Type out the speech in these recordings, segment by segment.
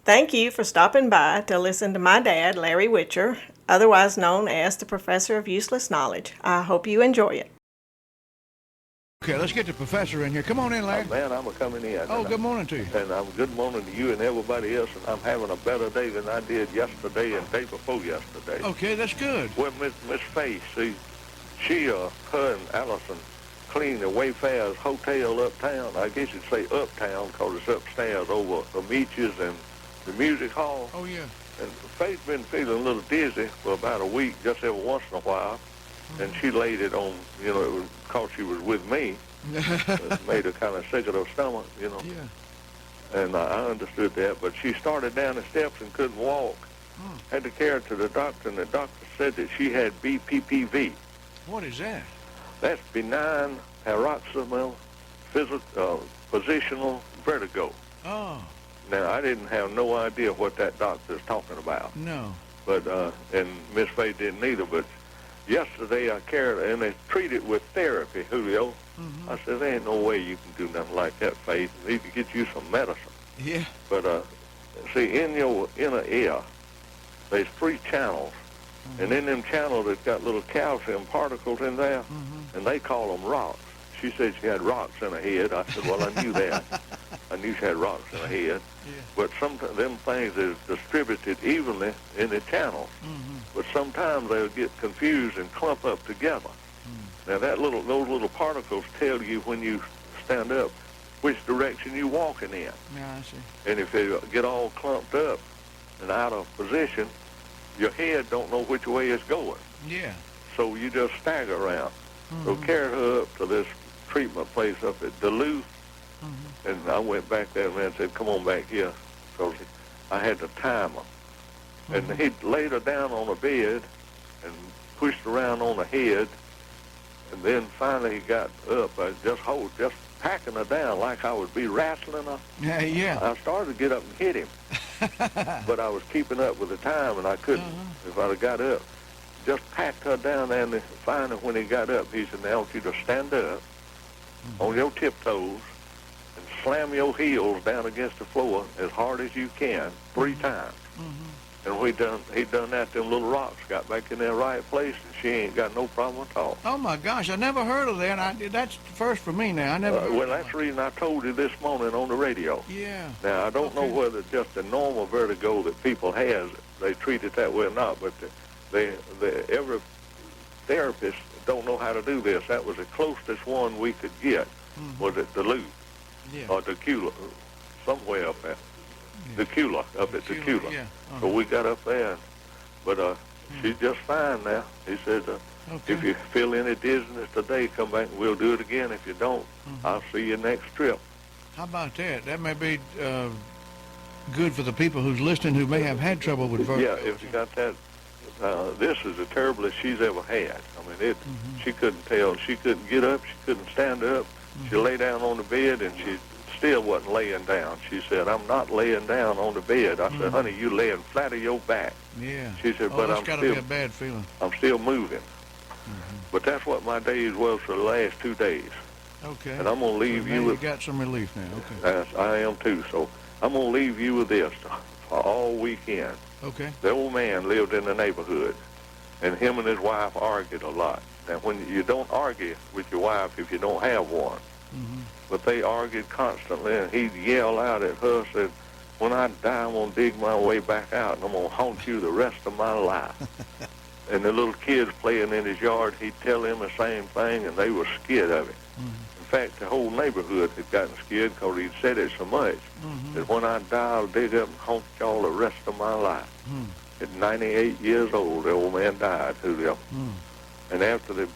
Thank you for stopping by to listen to my dad, Larry Witcher, otherwise known as the Professor of Useless Knowledge. I hope you enjoy it. Okay, let's get the professor in here. Come on in, Larry. Man, I'm coming in. Oh, good morning to you. And good morning to you and everybody else. And I'm having a better day than I did yesterday and day before yesterday. Okay, that's good. Well, Miss Faye, see, her and Allison cleaned the Wayfarers Hotel uptown. I guess you'd say uptown because it's upstairs over the beaches and the music hall. Oh, yeah. And Faye's been feeling a little dizzy for about a week, just every once in a while. And she laid it on, it was because she was with me. It made her kind of sick of her stomach, Yeah. And I understood that. But she started down the steps and couldn't walk. Had to carry her to the doctor, and the doctor said that she had BPPV. What is that? That's benign paroxysmal positional vertigo. Oh. Now, I didn't have no idea what that doctor's talking about. No. But, and Miss Faye didn't either, but yesterday I carried her, and they treated with therapy, Julio. Mm-hmm. I said, there ain't no way you can do nothing like that, Faye. You need to get you some medicine. Yeah. But, see, in your inner ear, there's 3 channels. Mm-hmm. And in them channels, it's got little calcium particles in there, and they call them rocks. She said she had rocks in her head. I said, well, I knew that. I knew she had rocks in her head. Yeah. But sometimes them things is distributed evenly in the channels. But sometimes they'll get confused and clump up together. Now those little particles tell you when you stand up which direction you're walking in. Yeah, I see. And if they get all clumped up and out of position, your head don't know which way it's going. Yeah. So you just stagger around. So carried her up to this treatment place up at Duluth. And I went back there and said, come on back here, because I had to time her. And he laid her down on a bed and pushed around on her head. And then finally he got up. I just packing her down like I would be wrestling her. Yeah. I started to get up and hit him. But I was keeping up with the time, and I couldn't. If I'd have got up, just packed her down there. And finally when he got up, he said, now I want you to stand up on your tiptoes and slam your heels down against the floor as hard as you can 3 times. And he'd done that, them little rocks got back in their right place, and she ain't got no problem at all. Oh, my gosh, I never heard of that. That's first for me now. I never heard well, that's the reason I told you this morning on the radio. Yeah. Now, I don't know whether just the normal vertigo that people has, they treat it that way or not, but every therapist don't know how to do this. That was the closest one we could get, was at Duluth, or Tequila, somewhere up there. Tequila, up at Tequila. Yeah. So we got up there, but she's just fine now. He said, if you feel any dizziness today, come back and we'll do it again. If you don't, I'll see you next trip. How about that? That may be good for the people who's listening who may have had trouble with vertigo. Yeah, if you got that, this is the terriblest she's ever had. I mean, she couldn't tell. She couldn't get up. She couldn't stand up. She lay down on the bed, and she still wasn't laying down. She said, I'm not laying down on the bed. I said, honey, you laying flat on your back. Yeah. She said, but that's got to be a bad feeling. I'm still moving. But that's what my days was for the last 2 days. Okay. And I'm going to leave you with... You got some relief now. Okay. I am too. So I'm going to leave you with this for all weekend. Okay. The old man lived in the neighborhood, and him and his wife argued a lot. Now, when you don't argue with your wife if you don't have one, but they argued constantly, and he'd yell out at her, said, when I die, I'm going to dig my way back out, and I'm going to haunt you the rest of my life. And the little kids playing in his yard, he'd tell them the same thing, and they were scared of it. In fact, the whole neighborhood had gotten scared because he'd said it so much, that when I die, I'll dig up and haunt y'all the rest of my life. At 98 years old, the old man died, Julio. And after they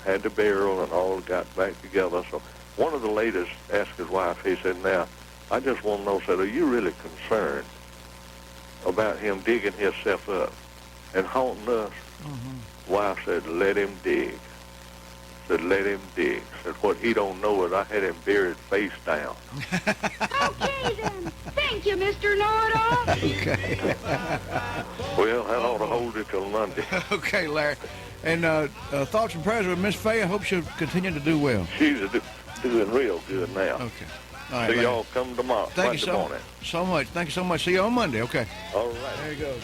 had the burial and all got back together, so one of the ladies asked his wife, he said, now, I just want to know, said, are you really concerned about him digging himself up and haunting us? Wife said, let him dig. Said, let him dig. Said, what he don't know is I had him buried face down. Okay, then. Thank you, Mr. Know-it-all. Okay. Well, that ought to hold it till Monday. Okay, Larry. And thoughts and prayers with Miss Faye. I hope she'll continue to do well. She's doing real good now. Okay. All right, See Larry. y'all come tomorrow. Thank you Monday morning. so much. Thank you so much. See you on Monday. Okay. All right. There he goes.